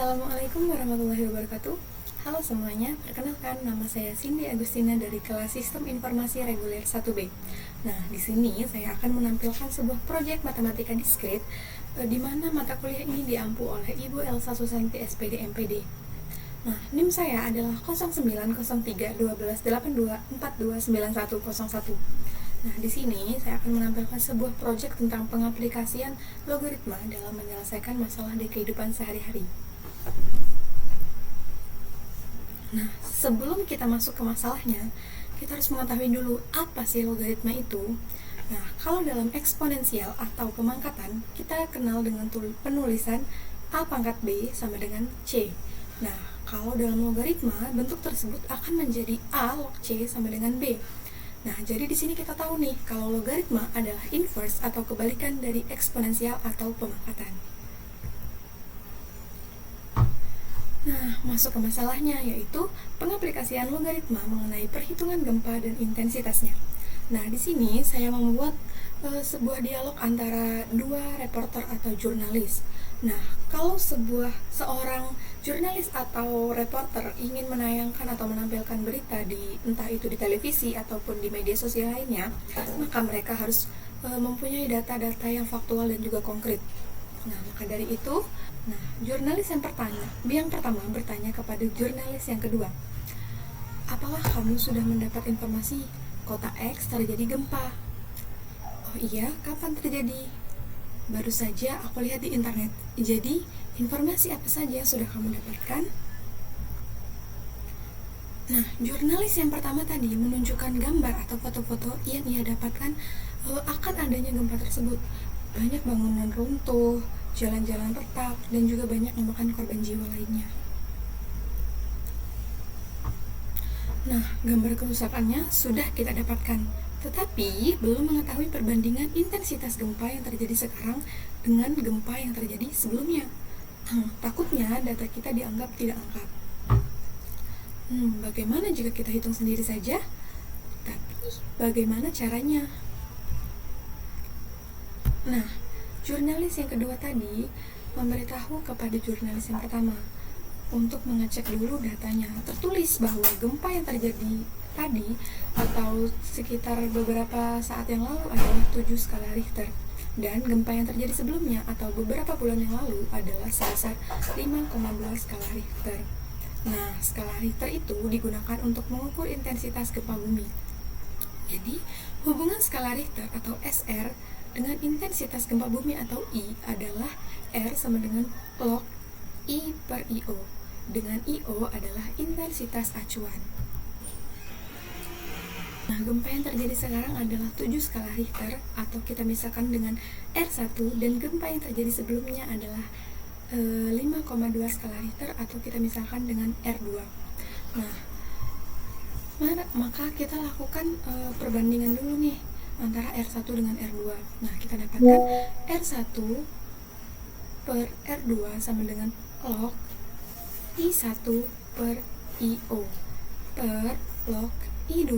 Assalamualaikum warahmatullahi wabarakatuh. Halo semuanya, perkenalkan nama saya Cindy Agustina dari kelas Sistem Informasi Reguler 1B. Nah, di sini saya akan menampilkan sebuah proyek matematika diskrit di mana mata kuliah ini diampu oleh Ibu Elsa Susanti SPD MPD. Nah, NIM saya adalah 09031282429101. Nah, di sini saya akan menampilkan sebuah proyek tentang pengaplikasian logaritma dalam menyelesaikan masalah di kehidupan sehari-hari. Nah, sebelum kita masuk ke masalahnya, kita harus mengetahui dulu apa sih logaritma itu. Nah, kalau dalam eksponensial atau pemangkatan, kita kenal dengan penulisan A pangkat B sama dengan C. Nah, kalau dalam logaritma, bentuk tersebut akan menjadi A log C sama dengan B. Nah, jadi di sini kita tahu nih, kalau logaritma adalah inverse atau kebalikan dari eksponensial atau pemangkatan. Nah, masuk ke masalahnya, yaitu pengaplikasian logaritma mengenai perhitungan gempa dan intensitasnya. Nah, di sini saya membuat sebuah dialog antara dua reporter atau jurnalis. Nah, kalau seorang jurnalis atau reporter ingin menayangkan atau menampilkan berita entah itu di televisi ataupun di media sosial lainnya, maka mereka harus mempunyai data-data yang faktual dan juga konkret. Nah, maka dari itu, jurnalis yang pertama bertanya kepada jurnalis yang kedua, apakah kamu sudah mendapat informasi kota X terjadi gempa? Oh iya, kapan terjadi? Baru saja aku lihat di internet. Jadi, informasi apa saja yang sudah kamu dapatkan? Nah, jurnalis yang pertama tadi menunjukkan gambar atau foto-foto yang ia dapatkan akan adanya gempa tersebut. Banyak bangunan runtuh, jalan-jalan retak, dan juga banyak memakan korban jiwa lainnya. Nah, gambar kerusakannya sudah kita dapatkan, tetapi belum mengetahui perbandingan intensitas gempa yang terjadi sekarang dengan gempa yang terjadi sebelumnya. Takutnya data kita dianggap tidak lengkap. Bagaimana jika kita hitung sendiri saja? Tapi bagaimana caranya? Nah, jurnalis yang kedua tadi memberitahu kepada jurnalis yang pertama untuk mengecek dulu datanya. Tertulis bahwa gempa yang terjadi tadi atau sekitar beberapa saat yang lalu adalah 7 skala Richter, dan gempa yang terjadi sebelumnya atau beberapa bulan yang lalu adalah sebesar 5,2 skala Richter. Nah, skala Richter itu digunakan untuk mengukur intensitas gempa bumi. Jadi, hubungan skala Richter atau SR dengan intensitas gempa bumi atau I adalah R sama dengan log I per IO, dengan IO adalah intensitas acuan. Nah, gempa yang terjadi sekarang adalah 7 skala Richter atau kita misalkan dengan R1, dan gempa yang terjadi sebelumnya adalah 5,2 skala Richter atau kita misalkan dengan R2. Nah, maka kita lakukan perbandingan dulu nih antara R1 dengan R2. Nah, kita dapatkan R1 per R2 sama dengan log I1 per IO per log I2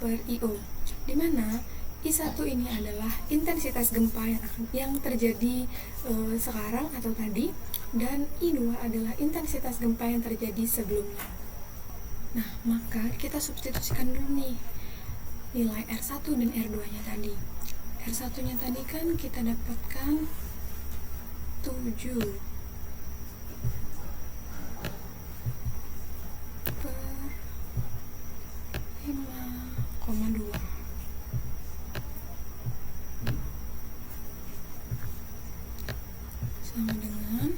per IO, di mana I1 ini adalah intensitas gempa yang terjadi sekarang atau tadi, dan I2 adalah intensitas gempa yang terjadi sebelumnya. Nah, maka kita substitusikan dulu nih nilai R1 dan R2 nya tadi. R1 nya tadi kan kita dapatkan 7 per 5,2 sama dengan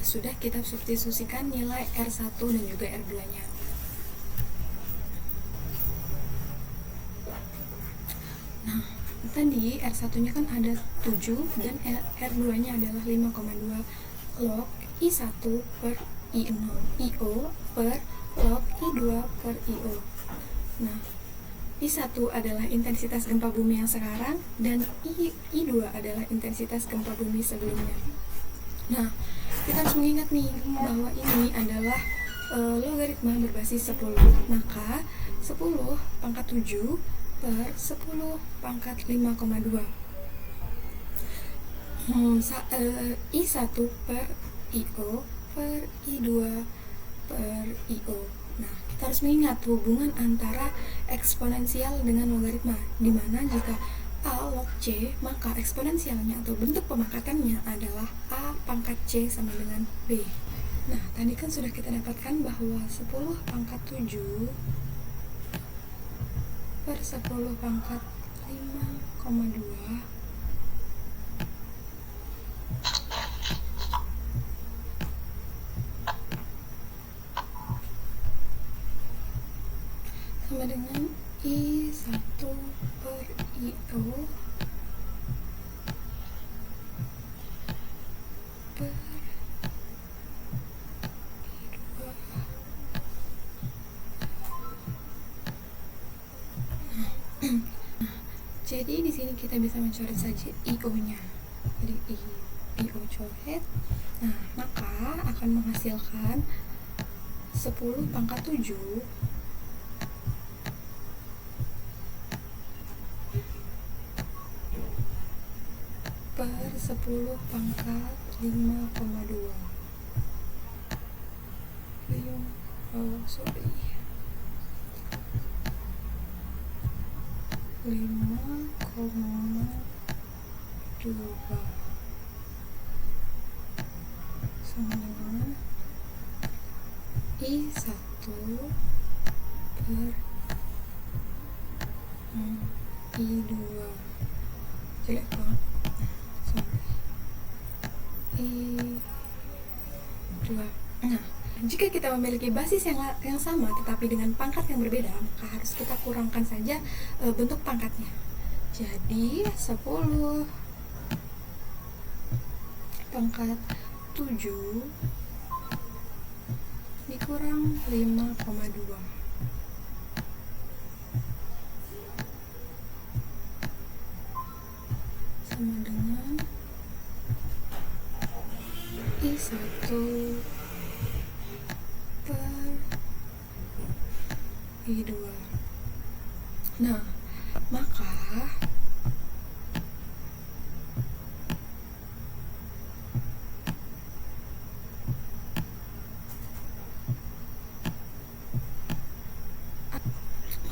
sudah kita substitusikan nilai R1 dan juga R2 nya. Nah, tadi R1 nya kan ada 7 dan R2 nya adalah 5,2 log I1 per IO per log I2 per IO. Nah, I1 adalah intensitas gempa bumi yang sekarang dan I2 adalah intensitas gempa bumi sebelumnya. Nah, kita harus mengingat nih bahwa ini adalah logaritma berbasis 10. Maka 10 pangkat 7 per 10 pangkat 5,2. I1 per IO per I2 per IO. Nah, kita harus mengingat hubungan antara eksponensial dengan logaritma, di mana jika A log C, maka eksponensialnya atau bentuk pemangkatannya adalah A pangkat C sama dengan B. Nah, tadi kan sudah kita dapatkan bahwa 10 pangkat 7 per 10 pangkat 5,2 sama dengan I1 per IO per I2. Jadi di sini kita bisa mencoret saja IO-nya. Jadi IO coret. Nah, maka akan menghasilkan 10 pangkat 7 per 10 pangkat 5,2. 5,2 sama dengan I1 per I2. Jelek banget, sorry. I2. Nah, jika kita memiliki basis yang sama tetapi dengan pangkat yang berbeda, maka harus kita kurangkan saja bentuk pangkatnya. Jadi 10 pangkat 7 dikurang 5,2 sama dengan I1 per I2. Nah, maka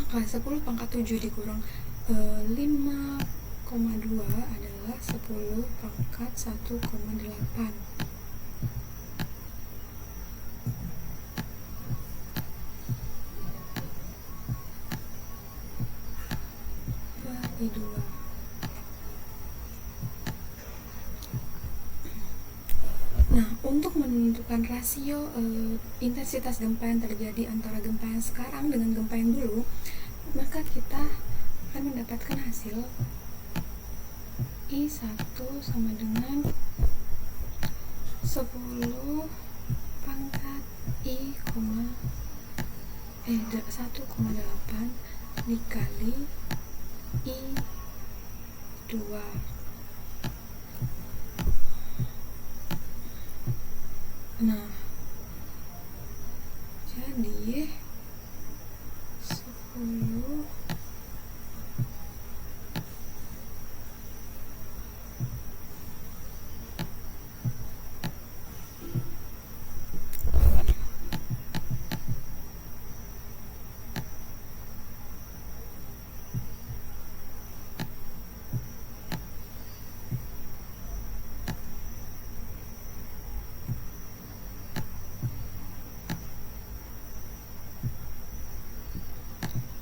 maka 10 pangkat 7 dikurang 5,2 adalah 10 pangkat 1,8 per I2. Nah, untuk menentukan rasio intensitas gempa yang terjadi antara gempa yang sekarang dengan gempa yang dulu, maka kita akan mendapatkan hasil I1 sama dengan 10 pangkat 1,8 dikali I2. Nah, jadi 10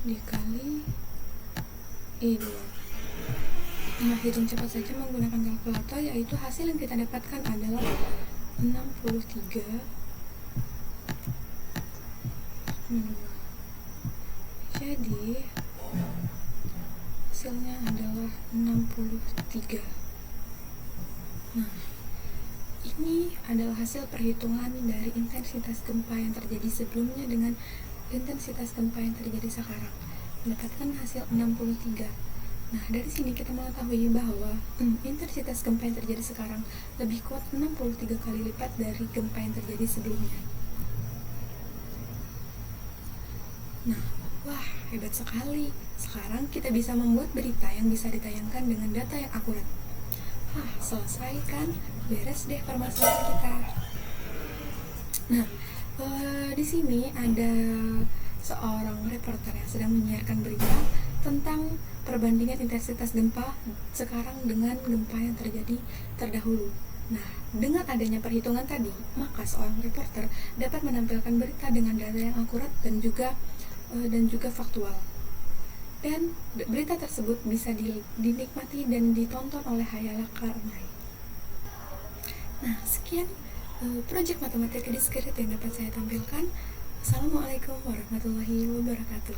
dikali I2. Nah, hitung cepat saja menggunakan kalkulator, yaitu hasil yang kita dapatkan adalah 63. Jadi hasilnya adalah 63. Nah, ini adalah hasil perhitungan dari intensitas gempa yang terjadi sebelumnya dengan intensitas gempa yang terjadi sekarang. Mendapatkan hasil 63. Nah, dari sini kita mengetahui bahwa intensitas gempa yang terjadi sekarang lebih kuat 63 kali lipat dari gempa yang terjadi sebelumnya. Nah, wah, hebat sekali. Sekarang kita bisa membuat berita yang bisa ditayangkan dengan data yang akurat. Selesai kan? Beres deh permasalahan kita. Nah, di sini ada seorang reporter yang sedang menyiarkan berita tentang perbandingan intensitas gempa sekarang dengan gempa yang terjadi terdahulu. Nah, dengan adanya perhitungan tadi, maka seorang reporter dapat menampilkan berita dengan data yang akurat dan juga faktual. Dan berita tersebut bisa dinikmati dan ditonton oleh khalayak ramai. Nah, sekian proyek matematika diskrit yang dapat saya tampilkan. Assalamualaikum warahmatullahi wabarakatuh.